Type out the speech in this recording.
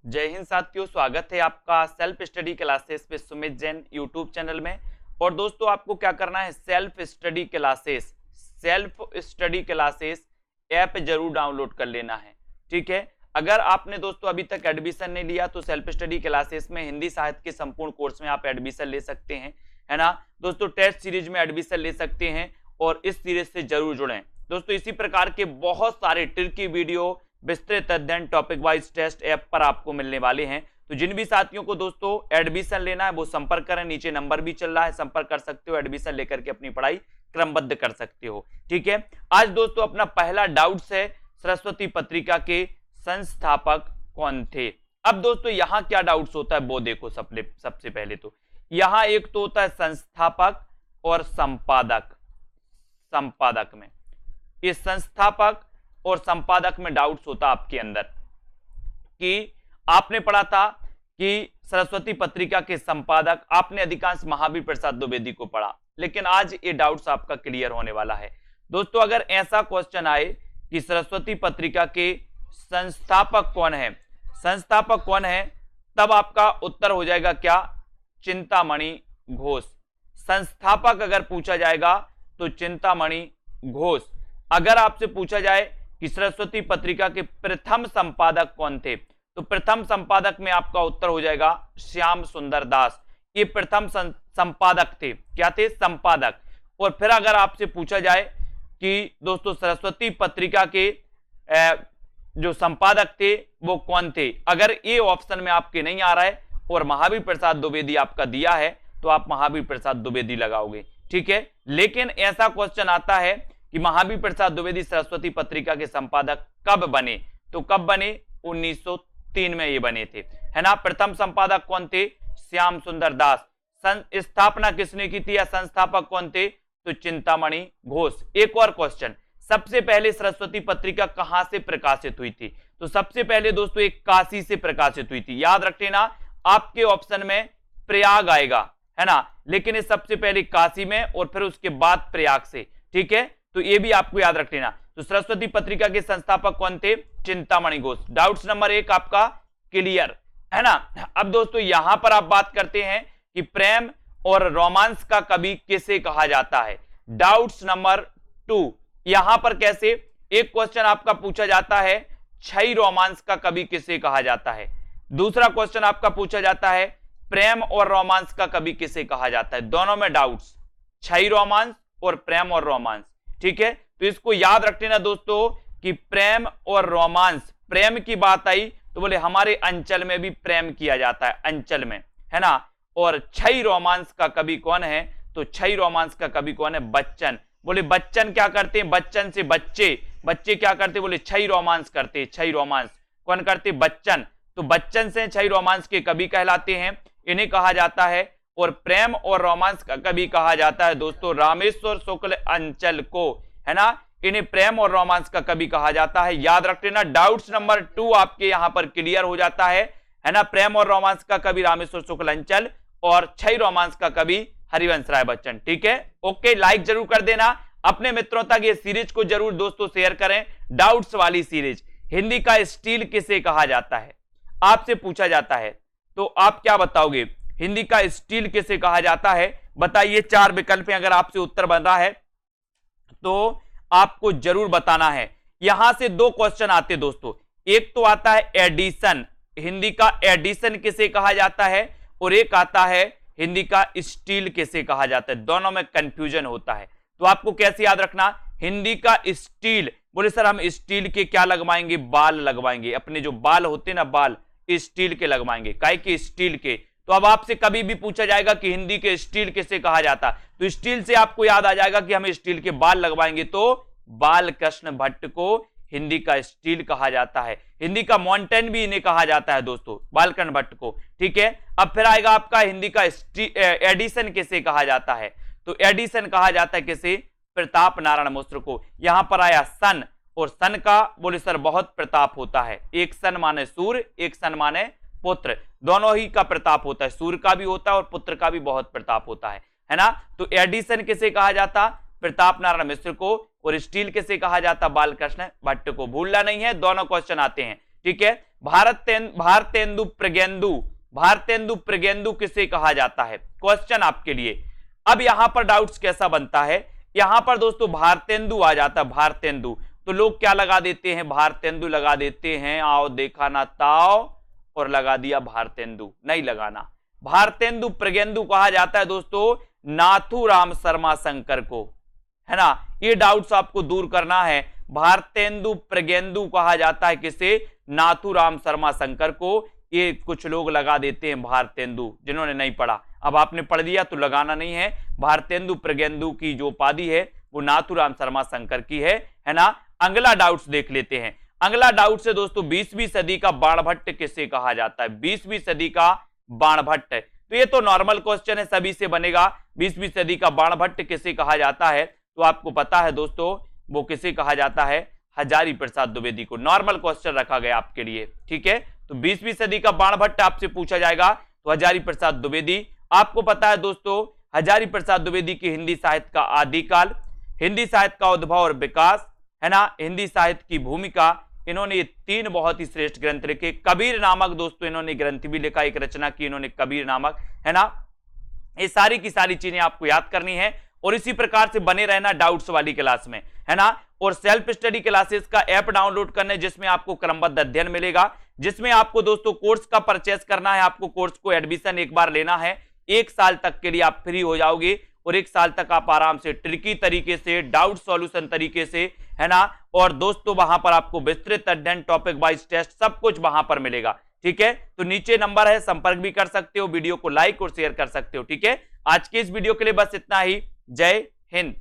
जय हिंद साथियों, स्वागत है आपका सेल्फ स्टडी क्लासेस पे सुमित जैन यूट्यूब चैनल में। और दोस्तों आपको क्या करना है, सेल्फ स्टडी क्लासेस ऐप जरूर डाउनलोड कर लेना है। ठीक है, अगर आपने दोस्तों अभी तक एडमिशन नहीं लिया तो सेल्फ स्टडी क्लासेस में हिंदी साहित्य के संपूर्ण कोर्स में आप एडमिशन ले सकते हैं, है ना दोस्तों। टेस्ट सीरीज में एडमिशन ले सकते हैं और इस सीरीज से जरूर जुड़ें दोस्तों। इसी प्रकार के बहुत सारे ट्रिकी वीडियो, विस्तृत अध्ययन, टॉपिक वाइज टेस्ट ऐप पर आपको मिलने वाले हैं। तो जिन भी साथियों को दोस्तों एडमिशन लेना है वो संपर्क करें, नीचे नंबर भी चल रहा है, संपर्क कर सकते हो, एडमिशन लेकर के अपनी पढ़ाई क्रमबद्ध कर सकते हो। ठीक है, आज दोस्तों अपना पहला डाउट्स है, सरस्वती पत्रिका के संस्थापक कौन थे। अब दोस्तों यहां क्या डाउट्स होता है वो देखो। सबसे पहले तो यहां एक तो होता है संस्थापक और संपादक। संपादक में ये संस्थापक और संपादक में डाउट्स होता आपके अंदर कि आपने पढ़ा था कि सरस्वती पत्रिका के संपादक आपने अधिकांश महावीर प्रसाद द्विवेदी को पढ़ा, लेकिन आज ये डाउट्स आपका क्लियर होने वाला है दोस्तों। अगर ऐसा क्वेश्चन आए कि सरस्वती पत्रिका के संस्थापक कौन है, संस्थापक कौन है, तब आपका उत्तर हो जाएगा क्या, चिंतामणि घोष। संस्थापक अगर पूछा जाएगा तो चिंतामणि घोष। अगर आपसे पूछा जाए कि सरस्वती पत्रिका के प्रथम संपादक कौन थे, तो प्रथम संपादक में आपका उत्तर हो जाएगा श्याम सुंदर दास। ये प्रथम संपादक थे। क्या थे? संपादक। और फिर अगर आपसे पूछा जाए कि दोस्तों सरस्वती पत्रिका के जो संपादक थे वो कौन थे, अगर ये ऑप्शन में आपके नहीं आ रहा है और महावीर प्रसाद द्विवेदी आपका दिया है तो आप महावीर प्रसाद द्विवेदी लगाओगे। ठीक है, लेकिन ऐसा क्वेश्चन आता है कि महावीर प्रसाद द्विवेदी सरस्वती पत्रिका के संपादक कब बने, तो कब बने, 1903 में ये बने थे, है ना। प्रथम संपादक कौन थे, श्याम सुंदर दास। स्थापना किसने की थी या संस्थापक कौन थे, तो चिंतामणि घोष। एक और क्वेश्चन, सबसे पहले सरस्वती पत्रिका कहां से प्रकाशित हुई थी, तो सबसे पहले दोस्तों एक काशी से प्रकाशित हुई थी। याद रख लेना, आपके ऑप्शन में प्रयाग आएगा, है ना, लेकिन ये सबसे पहले काशी में और फिर उसके बाद प्रयाग से। ठीक है, तो ये भी आपको याद रख लेना। तो सरस्वती पत्रिका के संस्थापक कौन थे, चिंतामणि घोष। डाउट्स नंबर 1 आपका क्लियर, है ना। अब दोस्तों यहां पर आप बात करते हैं कि प्रेम और रोमांस का कवि किसे कहा जाता है। डाउट्स नंबर 2, यहां पर कैसे, एक क्वेश्चन आपका पूछा जाता है छई रोमांस का कवि किसे कहा जाता है, दूसरा क्वेश्चन आपका पूछा जाता है प्रेम और रोमांस का कवि किसे कहा जाता है। दोनों में डाउट्स, छई रोमांस और प्रेम और रोमांस। ठीक है, तो इसको याद रख लेना दोस्तों कि प्रेम और रोमांस, प्रेम की बात आई तो बोले हमारे अंचल में भी प्रेम किया जाता है, अंचल में, है ना। और छई रोमांस का कवि कौन है, तो छई रोमांस का कवि कौन है, बच्चन। बोले बच्चन क्या करते हैं, बच्चन से बच्चे, बच्चे क्या करते, बोले छई रोमांस करते। छई रोमांस कौन करते, बच्चन। तो बच्चन से छई रोमांस के कवि कहलाते हैं, इन्हें कहा जाता है। और प्रेम और रोमांस का कवि कहा जाता है दोस्तों रामेश्वर शुक्ल अंचल को, है ना। इन्हें प्रेम और रोमांस का कवि कहा जाता है। याद रख लेना, डाउट्स नंबर 2 आपके यहां पर क्लियर हो जाता है ना। प्रेम और रोमांस का कवि रामेश्वर शुक्ल अंचल और छई रोमांस का कवि हरिवंश राय बच्चन। ठीक है, ओके, लाइक जरूर कर देना, अपने मित्रों तक ये सीरीज को जरूर दोस्तों शेयर करें। डाउट्स वाली सीरीज, हिंदी का स्टील किसे कहा जाता है, आपसे पूछा जाता है, तो आप क्या बताओगे, हिंदी का स्टील किसे कहा जाता है, बताइए। 4 विकल्प हैं, अगर आपसे उत्तर बन रहा है तो आपको जरूर बताना है। यहां से 2 क्वेश्चन आते दोस्तों, एक तो आता है एडिशन, हिंदी का एडिशन किसे कहा जाता है, और एक आता है हिंदी का स्टील किसे कहा जाता है। दोनों में कंफ्यूजन होता है, तो आपको कैसे याद रखना, हिंदी का स्टील, बोले सर हम स्टील के क्या लगवाएंगे, बाल लगवाएंगे, अपने जो बाल होते ना बाल स्टील के लगवाएंगे, काहे के, स्टील के। तो अब आपसे कभी भी पूछा जाएगा कि हिंदी के स्टील किसे कहा जाता, तो स्टील से आपको याद आ जाएगा कि हम स्टील के बाल लगवाएंगे, तो बाल कृष्ण भट्ट को हिंदी का स्टील कहा जाता है। हिंदी का माउंटेन भी इन्हें कहा जाता है दोस्तों, बालकृष्ण भट्ट को। ठीक है, अब फिर आएगा आपका हिंदी का एडिशन किसे कहा जाता है, तो एडिशन कहा जाता है किसे, प्रताप नारायण मिश्र को। यहां पर आया सन, और सन का बोले सर बहुत प्रताप होता है, एक सन माने सूर्य, एक सन माने पुत्र, दोनों ही का प्रताप होता है, सूर्य का भी होता है और पुत्र का भी बहुत प्रताप होता है ना। तो एडिशन किसे कहा जाता, प्रताप नारायण मिश्र को, और स्टील किसे कहा जाता, बालकृष्ण भट्ट को। भूलना नहीं है, दोनों क्वेश्चन आते हैं। ठीक है, भारतेंदु प्रज्ञेंदु किसे कहा जाता है? क्वेश्चन आपके लिए। अब यहां पर डाउट्स कैसा बनता है, यहां पर दोस्तों भारतेंदु आ जाता है, भारतेंदु, तो लोग क्या लगा देते हैं? भारतेंदु लगा देते हैं, आओ देखा ना ताओ, और लगा दिया भारतेंदु। नहीं लगाना। भारतेंदु प्रज्ञेंदु कहा जाता है दोस्तों नाथूराम शर्मा शंकर को, है ना। ये डाउट्स आपको दूर करना है। भारतेंदु प्रज्ञेंदु कहा जाता है किसे? नाथूराम शर्मा शंकर को। ये कुछ लोग लगा देते हैं भारतेंदु, जिन्होंने नहीं पढ़ा। अब आपने पढ़ लिया तो लगाना नहीं है। भारतेंदु प्रज्ञेंदु की जो उपाधि है वो नाथूराम शर्मा शंकर की है ना। अगला डाउट्स देख लेते हैं। अगला डाउट है दोस्तों 20वीं सदी का बाणभट्ट किसे कहा जाता है? 20वीं सदी का बाणभट्ट। तो ये तो नॉर्मल क्वेश्चन है, सभी से बनेगा। 20वीं सदी का बाणभट्ट किसे कहा जाता है? तो आपको पता है दोस्तों वो किसे कहा जाता है? हजारी प्रसाद द्विवेदी को। नॉर्मल क्वेश्चन रखा गया आपके लिए, ठीक है। तो 20वीं सदी का बाणभट्ट आपसे पूछा जाएगा तो हजारी प्रसाद द्विवेदी। आपको पता है दोस्तों हजारी प्रसाद द्विवेदी की हिंदी साहित्य का आदिकाल, हिंदी साहित्य का उद्भव और विकास, है ना, हिंदी साहित्य की भूमिका, इन्होंने ये 3 बहुत ही श्रेष्ठ ग्रंथ लिखे। कबीर नामक दोस्तों इन्होंने ग्रंथ भी लिखा, एक रचना की इन्होंने कबीर नामक, है ना। ये सारी की सारी चीजें आपको याद करनी है और इसी प्रकार से बने रहना डाउट्स वाली क्लास में, है ना। और सेल्फ स्टडी क्लासेस का ऐप डाउनलोड करने, जिसमें आपको क्रमबद्ध अध्ययन मिलेगा, जिसमें आपको दोस्तों कोर्स का परचेस करना है, आपको कोर्स को एडमिशन एक बार लेना है। 1 साल तक के लिए आप फ्री हो जाओगे और 1 साल तक आप आराम से ट्रिकी तरीके से, डाउट सॉल्यूशन तरीके से, है ना। और दोस्तों वहां पर आपको विस्तृत अध्ययन, टॉपिक वाइज टेस्ट, सब कुछ वहां पर मिलेगा, ठीक है। तो नीचे नंबर है, संपर्क भी कर सकते हो, वीडियो को लाइक और शेयर कर सकते हो, ठीक है। आज के इस वीडियो के लिए बस इतना ही। जय हिंद।